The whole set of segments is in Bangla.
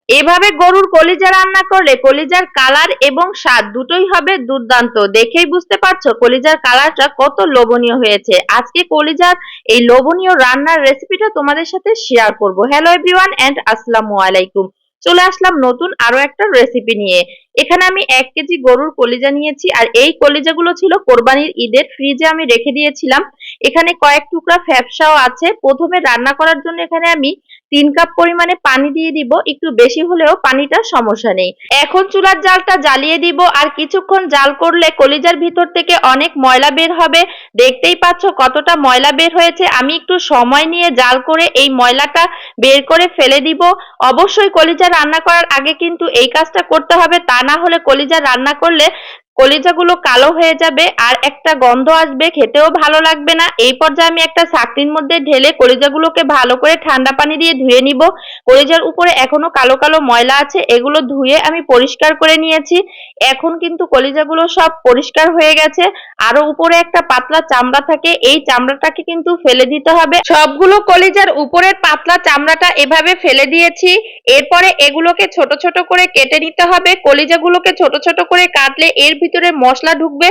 এভাবে গরুর কলিজা রান্না করলে কলিজার কালার এবং স্বাদ দুটোই হবে দুর্দান্ত। দেখেই বুঝতে পারছো কলিজার কালারটা কত লোভনীয় হয়েছে। আজকে কলিজার এই লোভনীয় রান্নার রেসিপিটা তোমাদের সাথে শেয়ার করব। হ্যালো এভরিওয়ান এন্ড আসসালামু আলাইকুম। চলে আসলাম নতুন আরো একটা রেসিপি নিয়ে। এখানে আমি 1 কেজি গরুর কলিজা নিয়েছি, আর এই কলিজাগুলো ছিল কোরবানির ঈদের, ফ্রিজে আমি রেখে দিয়েছিলাম। এখানে কয়েক টুকরা ফ্যাপসাও আছে। প্রথমে রান্না করার জন্য এখানে আমি 3 কাপ পরিমাণে পানি দিয়ে দিব, একটু বেশি হলেও পানিটার সমস্যা নেই। এখন চুলার জালটা জ্বালিয়ে দিব, আর কিছুক্ষণ জাল করলে কলিজার ভিতর থেকে অনেক ময়লা বের হবে। দেখতেই পাচ্ছ কতটা ময়লা বের হয়েছে। আমি একটু সময় নিয়ে জাল করে এই ময়লাটা বের করে ফেলে দিব। অবশ্যই কলিজা রান্না করার আগে কিন্তু এই কাজটা করতে হবে, তা না হলে কলিজা রান্না করলে কলিজাগুলো কালো হয়ে যাবে আর একটা গন্ধ আসবে, খেতেও ভালো লাগবে না। এই পর্যায়ে আমি একটা ছাঁকনির মধ্যে ঢেলে কলিজাগুলোকে ভালো করে ঠান্ডা পানি দিয়ে ধুয়ে নিব। কলিজার উপরে এখনো কালো কালো ময়লা আছে, এগুলো ধুয়ে আমি পরিষ্কার করে নিয়েছি। এখন কিন্তু কলিজাগুলো সব পরিষ্কার হয়ে গেছে। আরো উপরে একটা পাতলা চামড়া থাকে, এই চামড়াটাকে কিন্তু ফেলে দিতে হবে। সবগুলো কলিজার উপরের পাতলা চামড়াটা এভাবে ফেলে দিয়েছি। এরপরে এগুলোকে ছোট ছোট করে কেটে নিতে হবে। কলিজাগুলোকে ছোট ছোট করে কাটলে এর ভিতরে মশলা ঢুকবে,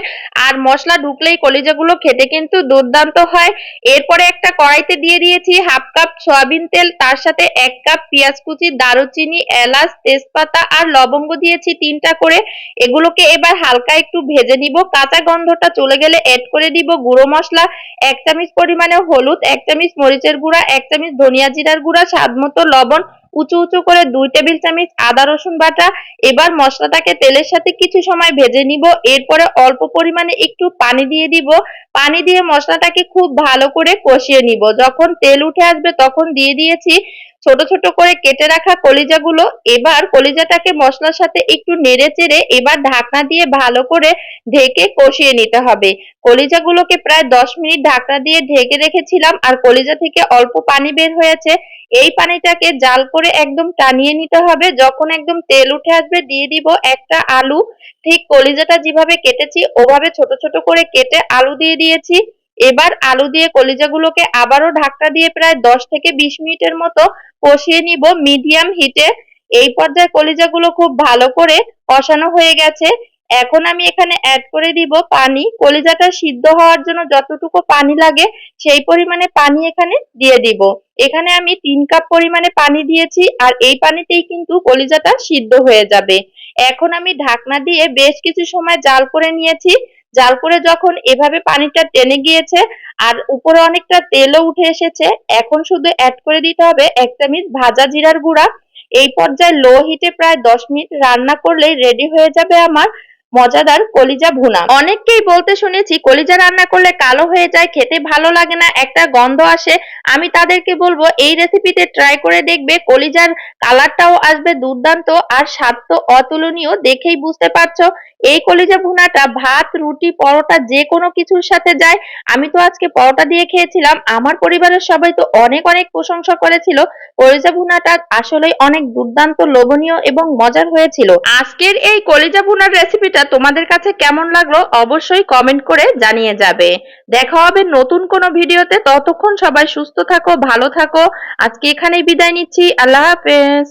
আর মশলা ঢুকলেই কলিজাগুলো খেতে কিন্তু দুর্দান্ত হয়। এরপরে একটা কড়াইতে দিয়ে দিয়েছি 1/2 কাপ সয়াবিন তেল, তার সাথে 1 কাপ পেঁয়াজ কুচি, দারুচিনি, এলাচ, তেজপাতা আর লবঙ্গ দিয়েছি 3টা করে। এগুলোকে এবার হালকা একটু ভেজে নিব। কাঁচা গন্ধটা চলে গেলে এড করে দিব গুঁড়ো মশলা, 1 চামচ পরিমাণে হলুদ, 1 চামচ মরিচের গুঁড়া, 1 চামচ ধনিয়া জিরার গুঁড়া, স্বাদ মতো লবণ, উঁচু উঁচু করে 2 টেবিল চামচ আদা রসুন বাটা। এবার মশলাটাকে তেলের সাথে কিছু সময় ভেজে নিব। এরপরে অল্প পরিমাণে একটু পানি দিয়ে দিব। পানি দিয়ে মশলাটাকে খুব ভালো করে কষিয়ে নিব। যখন তেল উঠে আসবে তখন দিয়ে দিয়েছি ছোট ছোট করে কেটে রাখা কলিজাগুলো। এবার কলিজাটাকে মশলার সাথে একটু নেড়ে চেড়ে এবার ঢাকনা দিয়ে ভালো করে ঢেকে কষিয়ে নিতে হবে। কলিজাগুলোকে প্রায় 10 মিনিট ঢাকনা দিয়ে ঢেকে রেখেছিলাম, আর কলিজা থেকে অল্প পানি বের হয়েছে। এই পানিটাকে জাল করে একদম টানিয়ে নিতে হবে। যখন একদম তেল উঠে আসবে দিয়ে দিব একটা আলু। ঠিক কলিজাটা যেভাবে কেটেছি ওভাবে ছোট ছোট করে কেটে আলু দিয়ে দিয়েছি। এবার আলু দিয়ে কলিজাগুলোকে আবারও ঢাকনা দিয়ে প্রায় 10 থেকে 20 মিনিটের মতো কষিয়ে নিব মিডিয়াম হিটে। এই পর্যায়ে কলিজাগুলো খুব ভালো করে কষানো হয়ে গেছে। এখন আমি এখানে অ্যাড করে দিব পানি। কলিজাটা সিদ্ধ হওয়ার জন্য যতটুকু পানি লাগে সেই পরিমাণে পানি এখানে দিয়ে দিব। এখানে আমি 3 কাপ পরিমাণে পানি দিয়েছি, আর এই পানিতেই কিন্তু কলিজাটা সিদ্ধ হয়ে যাবে। এখন আমি ঢাকনা দিয়ে বেশ কিছু সময় জাল করে নিয়েছি। জাল করে যখন এভাবে পানিটা টেনে গিয়েছে আর উপরে অনেকটা তেলও উঠে এসেছে, এখন শুধু অ্যাড করে দিতে হবে 1 চামচ ভাজা জিরার গুঁড়া। এই পর্যায়ে লো হিটে প্রায় 10 মিনিট রান্না করলেই রেডি হয়ে যাবে আমার মজাদার কলিজা ভুনা। অনেককেই বলতে শুনেছি কলিজা রান্না করলে কালো হয়ে যায়, খেতে ভালো লাগে না, একটা গন্ধ আসে। আমি তাদেরকে বলবো এই রেসিপিতে ট্রাই করে দেখবে, কলিজার কালারটাও আসবে দুর্দান্ত আর স্বাদ তো অতুলনীয়। দেখেই বুঝতে পারছো এই কলিজা ভুনাটা ভাত, রুটি, পরোটা যে কোনো কিছুর সাথে যায়। আমি তো আজকে পরোটা দিয়ে খেয়েছিলাম। আমার পরিবারের সবাই তো অনেক অনেক প্রশংসা করেছিল। কলিজা ভুনাটা আসলেই অনেক দুর্দান্ত, লোভনীয় এবং মজার হয়েছিল। আজকের এই কলিজা ভুনার রেসিপিটা তোমাদের কাছে কেমন লাগলো অবশ্যই কমেন্ট করে জানিয়ে যাবে। দেখা হবে নতুন কোনো ভিডিওতে। ততক্ষণ সবাই সুস্থ থাকো, ভালো থাকো। আজকে এখানেই বিদায় নিচ্ছি। আল্লাহ হাফেজ।